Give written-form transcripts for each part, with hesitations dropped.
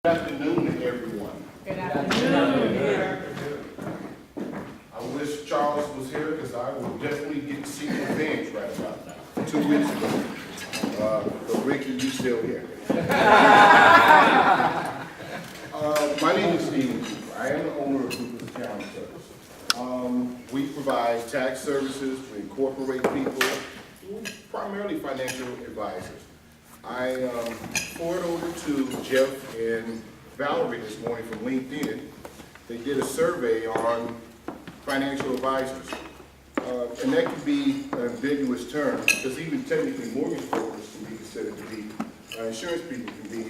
Good afternoon, everyone. Good afternoon. I wish Charles was here because I would definitely get to see revenge right about now. 2 weeks ago. But Ricky, you still here. My name is Steve Cooper. I am the owner of Cooper's Accounting Service. We provide tax services, we incorporate people, primarily financial advisors. I forwarded over to Jeff and Valerie this morning from LinkedIn. They did a survey on financial advisors. And that can be an ambiguous term, because even technically mortgage brokers can be considered to be, insurance people can be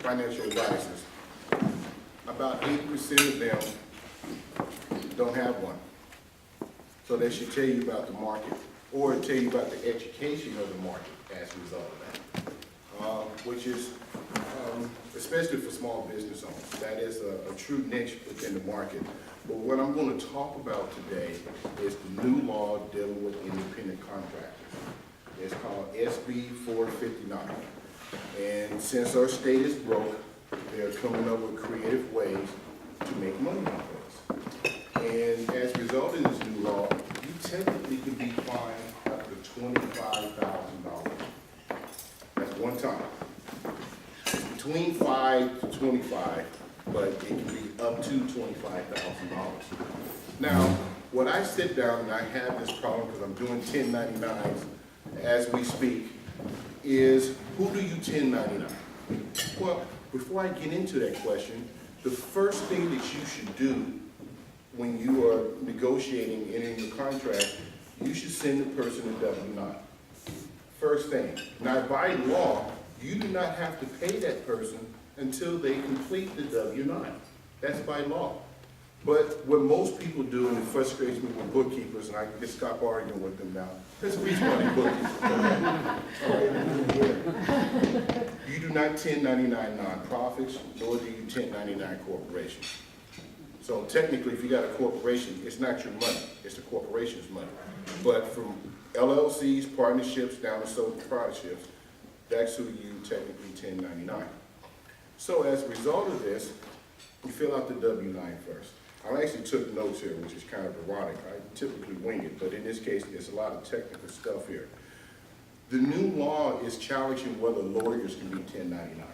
financial advisors. About 80% of them don't have one. So they should tell you about the market, or tell you about the education of the market as a result of that, which is, especially for small business owners, that is a true niche within the market. But what I'm going to talk about today is the new law dealing with independent contractors. It's called SB 459. And since our state is broke, they're coming up with creative ways to make money off of us. And as a result of this new law, you technically can be fined up to $25,000. That's one time. Between 5 to 25, but it can be up to $25,000. Now, when I sit down and I have this problem, because I'm doing 1099s as we speak, is who do you 1099? Well, before I get into that question, the first thing that you should do when you are negotiating any new contract, you should send the person a W-9. First thing. Now, by law, you do not have to pay that person until they complete the W-9. That's by law. But what most people do, and it frustrates me with bookkeepers, and I just stop arguing with them now. There's a reason why they bookkeepers. You do not 1099 nonprofits, nor do you 1099 corporations. So technically, if you got a corporation, it's not your money, it's the corporation's money. But from LLCs, partnerships, down to sole proprietorships, that's who you technically 1099. So as a result of this, you fill out the W-9 first. I actually took notes here, which is kind of ironic. I typically wing it, but in this case, there's a lot of technical stuff here. The new law is challenging whether lawyers can be 1099.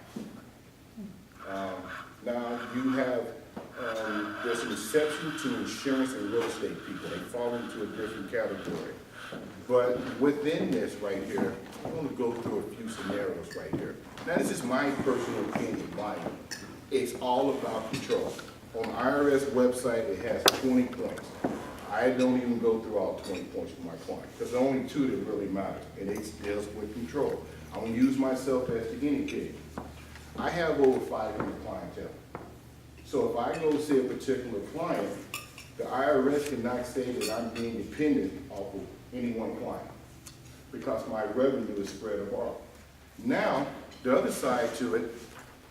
Now, you have, there's an exception to insurance and real estate people. They fall into a different category. But within this right here, I'm going to go through a few scenarios right here. Now, this is my personal opinion, mine. It's all about control. On the IRS website, it has 20 points. I don't even go through all 20 points for my client, because there are only 2 that really matter, and it deals with control. I'm going to use myself as the guinea pig. I have over 500 clientele. So if I go see a particular client, the IRS cannot say that I'm being dependent off of any one client, because my revenue is spread apart. Now, the other side to it,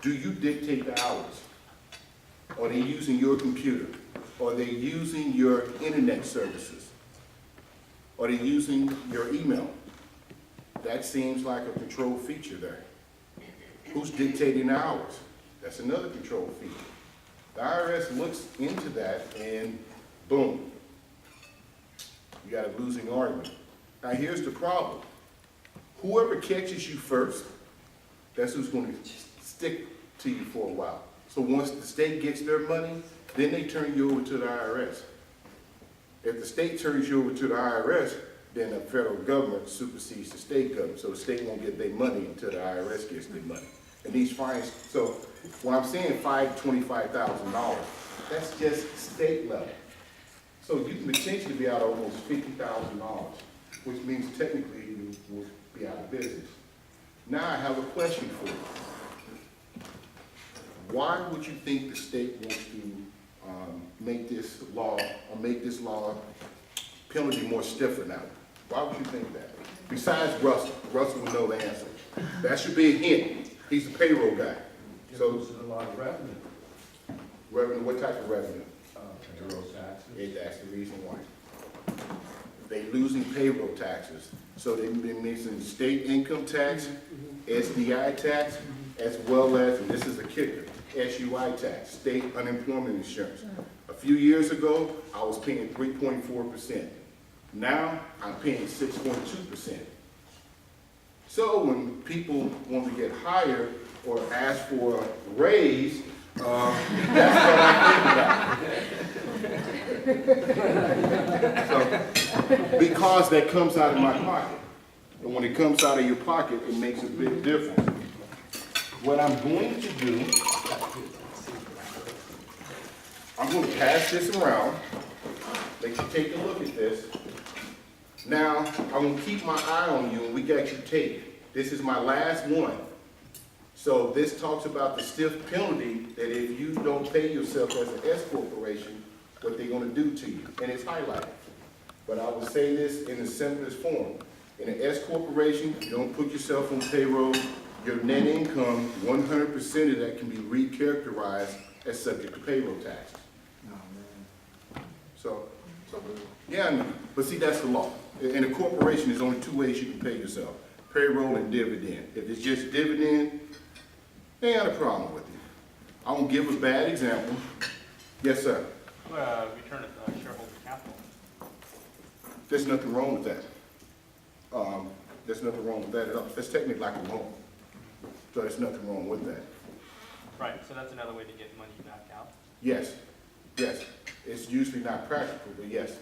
do you dictate the hours? Are they using your computer? Are they using your internet services? Are they using your email? That seems like a control feature there. Who's dictating the hours? That's another control feature. The IRS looks into that and boom, you got a losing argument. Now here's the problem. Whoever catches you first, that's who's going to stick to you for a while. So once the state gets their money, then they turn you over to the IRS. If the state turns you over to the IRS, then the federal government supersedes the state government. So the state won't get their money until the IRS gets their money. And these fines, so when I'm saying $5,000 to $25,000, that's just state level. So you can potentially be out almost $50,000, which means technically you will be out of business. Now I have a question for you. Why would you think the state wants to make this law, or make this law penalty more stiffer now? Why would you think that? Besides Russell. Russell would know the answer. That should be a hint. He's the payroll guy. So this is a lot of revenue. Revenue, what type of revenue? Payroll taxes. That's the reason why. They losing payroll taxes. So they're mixing state income tax, SDI tax, as well as, and this is a kicker, SUI tax, state unemployment insurance. A few years ago, I was paying 3.4%. Now, I'm paying 6.2%. So when people want to get hired or ask for a raise, that's what I think about. So, because that comes out of my pocket. And when it comes out of your pocket, it makes a big difference. What I'm going to do, I'm going to pass this around, let you take a look at this. Now, I'm going to keep my eye on you, and we got you taped. This is my last one. So this talks about the stiff penalty that if you don't pay yourself as an S corporation, what they're going to do to you, and it's highlighted. But I will say this in the simplest form. In an S corporation, you don't put yourself on payroll. Your net income, 100% of that can be recharacterized as subject to payroll taxes. So yeah, but see, that's the law. In a corporation, there's only 2 ways you can pay yourself: payroll and dividend. If it's just dividend, they ain't got a problem with it. I won't give a bad example. Yes, sir. Return of shareholder capital. There's nothing wrong with that. There's nothing wrong with that at all. That's technically like a loan. So there's nothing wrong with that. Right, so that's another way to get money back out. Yes, yes. It's usually not practical, but yes.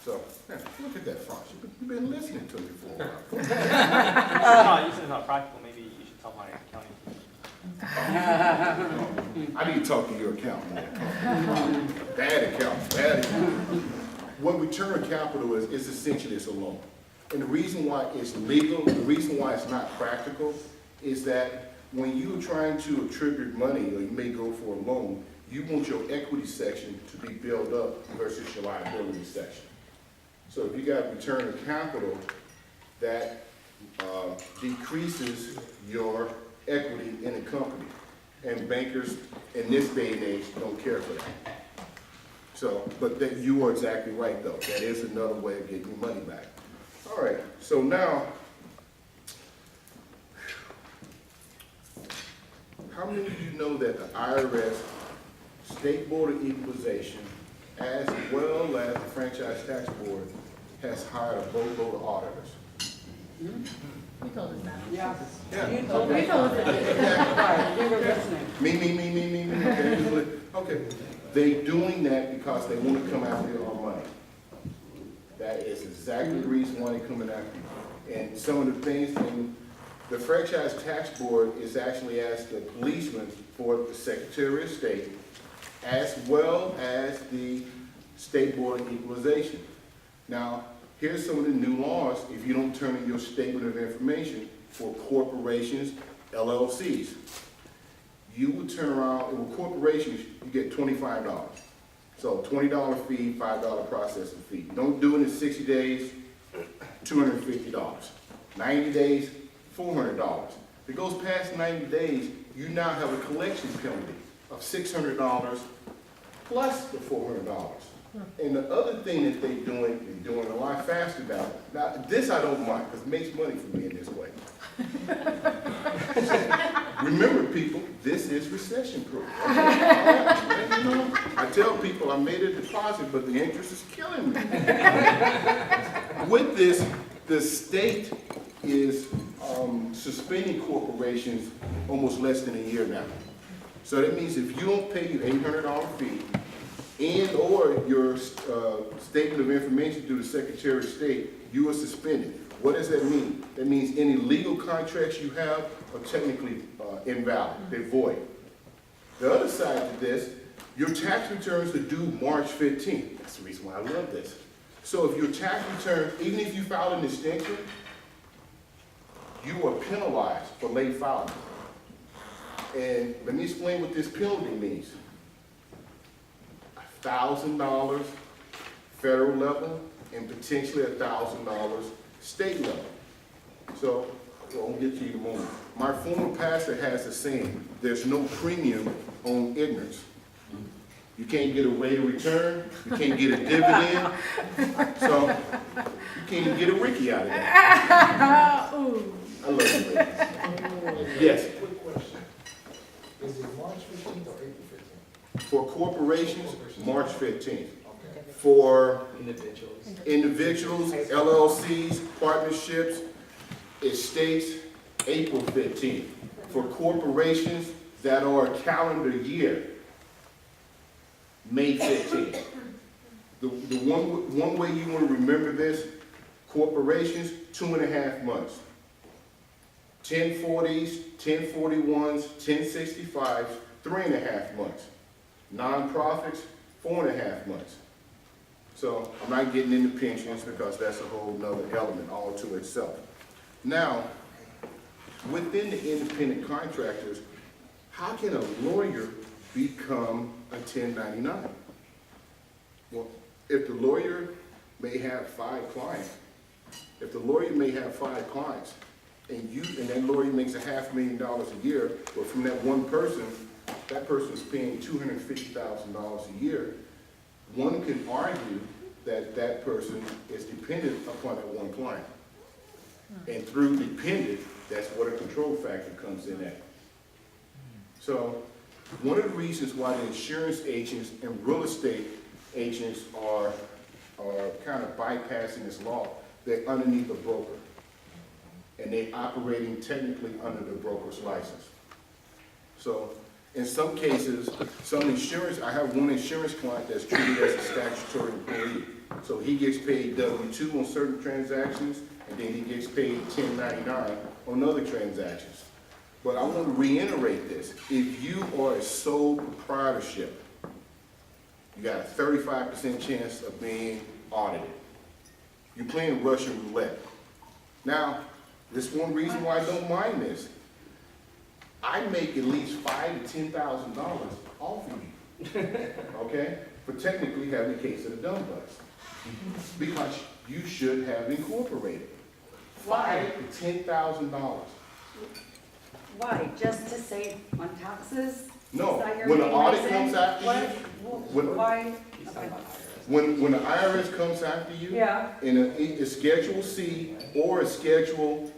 So, yeah, look at that, Franz. You've been listening to me for a while. You said it's not practical, maybe you should tell my accounting. I need to talk to your accountant. Bad accountant. What return capital is essentially it's a loan. And the reason why it's legal, the reason why it's not practical, is that when you're trying to attribute money, or you may go for a loan, you want your equity section to be built up versus your liability section. So if you got return of capital, that decreases your equity in a company. And bankers in this day and age don't care for that. So, but that you are exactly right though. That is another way of getting your money back. All right, so now, how many of you know that the IRS, State Board of Equalization, as well as the Franchise Tax Board, has hired a boatload of auditors? You told us that. Yeah. Yeah. You told us that. Right, we were listening. Me. Okay. They're doing that because they want to come after our money. That is exactly the reason why they're coming after you. And some of the things, and the Franchise Tax Board is actually as the policeman for the Secretary of State, as well as the State Board of Equalization. Now, here's some of the new laws if you don't turn in your statement of information for corporations, LLCs. You would turn around, with corporations, you get $25. So $20 fee, $5 processing fee. Don't do it in 60 days, $250. 90 days, $400. If it goes past 90 days, you now have a collection penalty of $600 plus the $400. And the other thing that they're doing a lot faster now. Now, this I don't mind, because it makes money for me in this way. Remember, people, this is recession-proof. I tell people I made a deposit, but the interest is killing me. With this, the state is suspending corporations almost less than a year now. So that means if you don't pay your $800 fee, and or your statement of information through the Secretary of State, you are suspended. What does that mean? That means any legal contracts you have are technically invalid. They're void. The other side to this, your tax returns are due March 15th. That's the reason why I love this. So if your tax return, even if you file an extension, you are penalized for late filing. And let me explain what this penalty means. $1,000 federal level and potentially $1,000 state level. So, I'll get to you in a moment. My former pastor has a saying, there's no premium on ignorance. You can't get a rate of return, you can't get a dividend, so you can't even get a Ricky out of that. I love you, ladies. Yes? Quick question. Is it March 15th or April 15th? For corporations, March 15th. Okay. For Individuals. individuals, LLCs, partnerships, estates, April 15th. For corporations that are a calendar year, May 15th. The one way you want to remember this, corporations, 2.5 months. 1040s, 1041s, 1065s, 3.5 months. Nonprofits, 4.5 months. So I'm not getting into pensions because that's a whole nother element all to itself. Now, within the independent contractors, how can a lawyer become a 1099? Well, if the lawyer may have 5 clients, and that lawyer makes $500,000 a year, but from that one person, that person's paying $250,000 a year, one can argue that that person is dependent upon that one client. And through dependent, that's what a control factor comes in at. So, one of the reasons why the insurance agents and real estate agents are kind of bypassing this law, they're underneath a broker. And they're operating technically under the broker's license. So, in some cases, I have one insurance client that's treated as a statutory employee. So he gets paid W-2 on certain transactions, and then he gets paid 1099 on other transactions. But I want to reiterate this. If you are a sole proprietorship, you got a 35% chance of being audited. You're playing Russian roulette. Now, this one reason why I don't mind this. I make at least $5,000 to $10,000 off of you, okay? For technically having a case of the dumb butts. Because you should have incorporated. $5,000 to $10,000. Why, just to save on taxes? No, Is that your when the main audit reason? comes after What? you, when- Why? He's Okay. talking about IRS. when the IRS comes after you, Yeah, in a Schedule C or a Schedule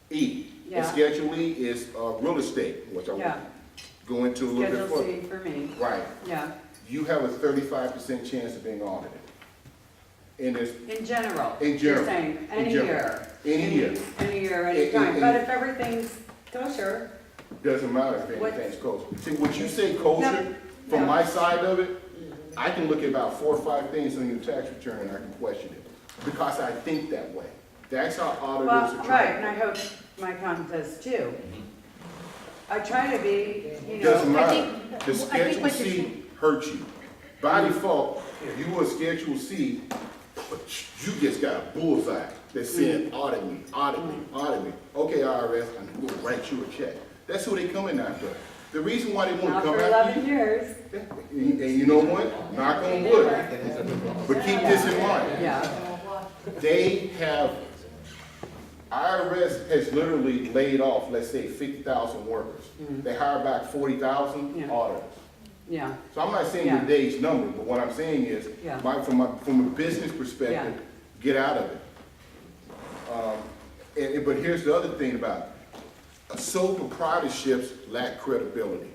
E. Yeah. And Schedule E is real estate, which I will yeah, go into a little bit Schedule further. C for me, Right, yeah, you have a 35% chance of being audited. And it's in general. In general. You're saying, any general. year. Any year. Any year, any And- time, and- but if everything's kosher, Doesn't matter if What- anything's kosher. See, when you say kosher, from no. my side of it, I can look at about 4 or 5 things on your tax return and I can question it. Because I think that way. That's how auditors well, are right, trained. and I hope my accountant does too. I try to be, you Doesn't know, I matter. think- The I think Schedule what you're C hurts you. By default, you were Schedule C, but you just got a bullseye that's saying, audit me, audit me, audit me. Okay, IRS, I'm gonna write you a check. That's who they coming after. The reason why they want not to for come after 11 you, years. and you know what? Knock on wood. But keep this in mind. Yeah, They have, IRS has literally laid off, let's say, 50,000 workers. They hire back 40,000 Yeah. auditors. yeah, So I'm not saying Yeah. today's number, but what I'm saying is, Yeah. from a business perspective, get out of it. But here's the other thing about it. Sole proprietorships lack credibility.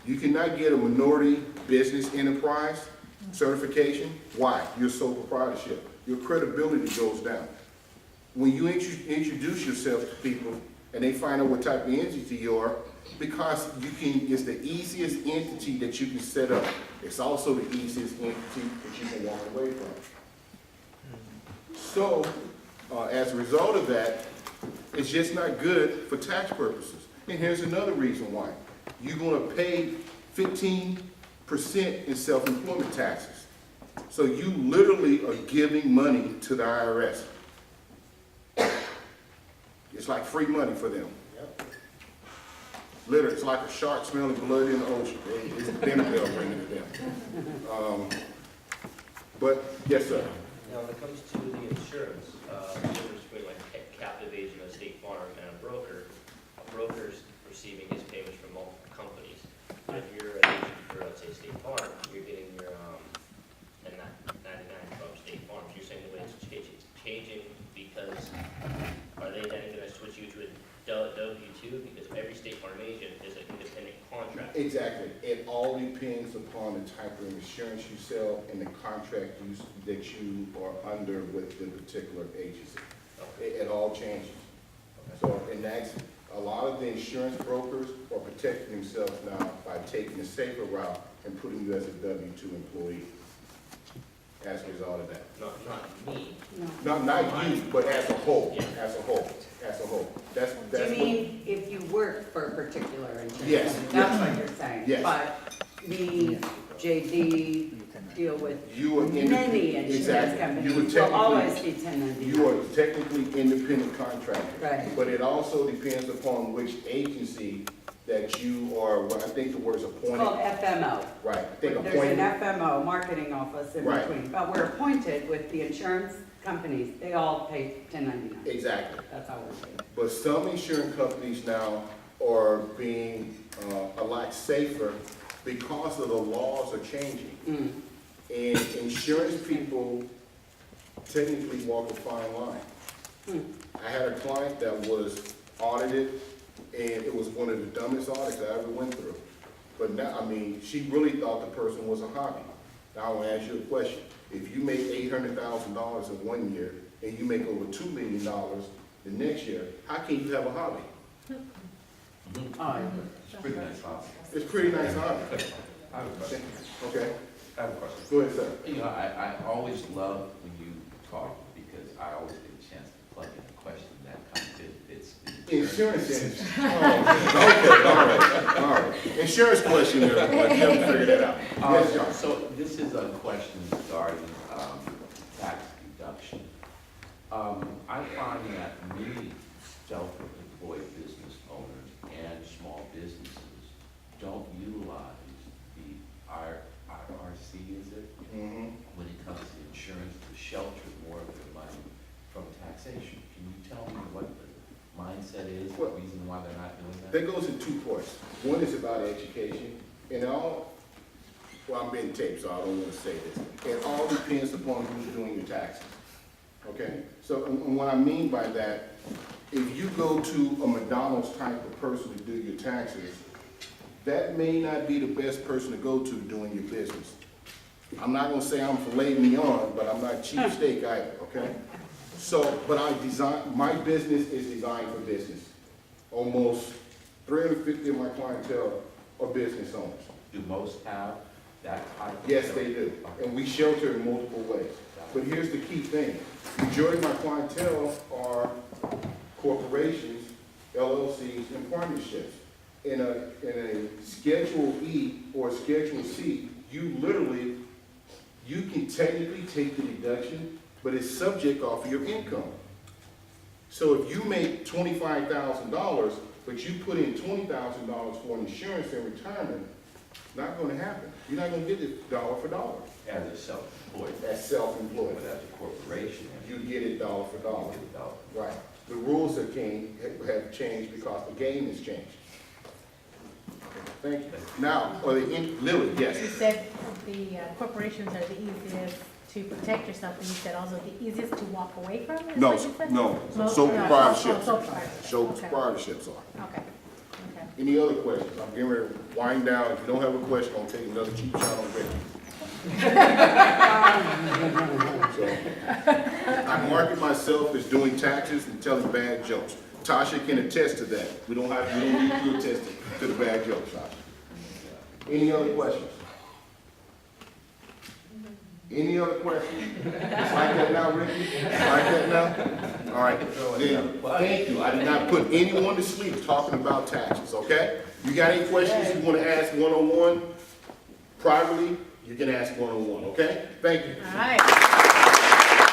You cannot get a minority business enterprise certification. Why? You're sole proprietorship. Your credibility goes down. When you introduce yourself to people and they find out what type of entity you are, because it's the easiest entity that you can set up. It's also the easiest entity that you can walk away from. So, as a result of that, it's just not good for tax purposes. And here's another reason why. You're gonna pay 15% in self-employment taxes. So you literally are giving money to the IRS. It's like free money for them. Literally, it's like a shark smelling blood in the ocean. It's a dinner bell ringing to them. But, yes, sir. Now, when it comes to the insurance, the difference between like captive agent, a state farm, and a broker's receiving his payments from multiple companies. But if you're an agent for, let's say, State Farm, you're getting your, 1099 from State Farm. So you're saying the way it's changing because are they then gonna switch you to a W-2? Because every State Farm agent is an independent contractor. Exactly. It all depends upon the type of insurance you sell and the contract that you are under with the particular agency. It all changes. So, and that's, a lot of the insurance brokers are protecting themselves now by taking the safer route and putting you as a W-2 employee as a result of that. Not me. No. Not you, but as a whole, Yeah. as a whole, as a whole. That's Do what. you mean if you work for a particular insurance Yes, company? yes. That's what you're saying? Yes. But me, JD, deal with You are many insurance exactly. companies. You would Will always technically, be 1099. you are technically independent contractor. Right. But it also depends upon which agency that you are, well, I think the word is It's appointed. called FMO. Right, I think There's an appointed. FMO, marketing office in Right. between. But we're appointed with the insurance companies. They all pay 1099. Exactly. That's how we're paid. But some insurance companies now are being a lot safer because of the laws are changing. Mm. And insurance people technically walk a fine line. Hmm. I had a client that was audited, and it was one of the dumbest audits I ever went through. But now, I mean, she really thought the person was a hobby. Now, I want to ask you a question. If you make $800,000 in 1 year, and you make over $2 million the next year, how can you have a hobby? Oh, It's pretty nice house. It's a pretty nice hobby. I have a question. Okay, I have a question. go ahead, sir. You know, I always love when you talk because I always get a chance to plug in a question that comes in. It's Insurance industry. Oh, okay, all right. Insurance question, but you haven't figured that out. Yes, John. So this is a question regarding tax deduction. I find that many self-employed business owners and small businesses don't utilize the IRC, is it? Mhm. When it comes to insurance to shelter more of their money from taxation. Can you tell me what the mindset is, the reason why they're not doing that? That goes in two parts. One is about education, and all, well, I'm being taped, so I don't want to say this. It all depends upon who's doing your taxes, okay? So, and what I mean by that, if you go to a McDonald's type of person to do your taxes, that may not be the best person to go to doing your business. I'm not gonna say I'm filet mignon, but I'm not cheapsteak either, okay? So, but my business is designed for business. Almost 350 of my clientele are business owners. Do most have that type of? Yes, they do, and we shelter in multiple ways. But here's the key thing. Majority of my clientele are corporations, LLCs, and partnerships. In a Schedule E or Schedule C, you can technically take the deduction, but it's subject off of your income. So if you make $25,000, but you put in $20,000 for insurance and retirement, not gonna happen. You're not gonna get it dollar for dollar. As a self-employed, That's self-employed. but as a corporation, You get it dollar for dollar. $1 million. Right. The rules have changed because the game has changed. Thank you. Now, Lily, yes. You said the corporations are the easiest to protect yourself, and you said also the easiest to walk away from? Is No, what you said? no, Mo- sole no, proprietorships. sole proprietorships. Sole Okay. proprietorships are. Okay, okay. Any other questions? I'm getting ready to wind down. If you don't have a question, I'll take another cheap shot on Ricky. So, I market myself as doing taxes and telling bad jokes. Tasha can attest to that. We don't need you to attest to the bad jokes, Tasha. Any other questions? Any other questions? It's like that now, Ricky? It's like that now? All right, then, thank you. I did not put anyone to sleep talking about taxes, okay? You got any questions you want to ask one-on-one, privately, you can ask one-on-one, okay? Thank you. All right.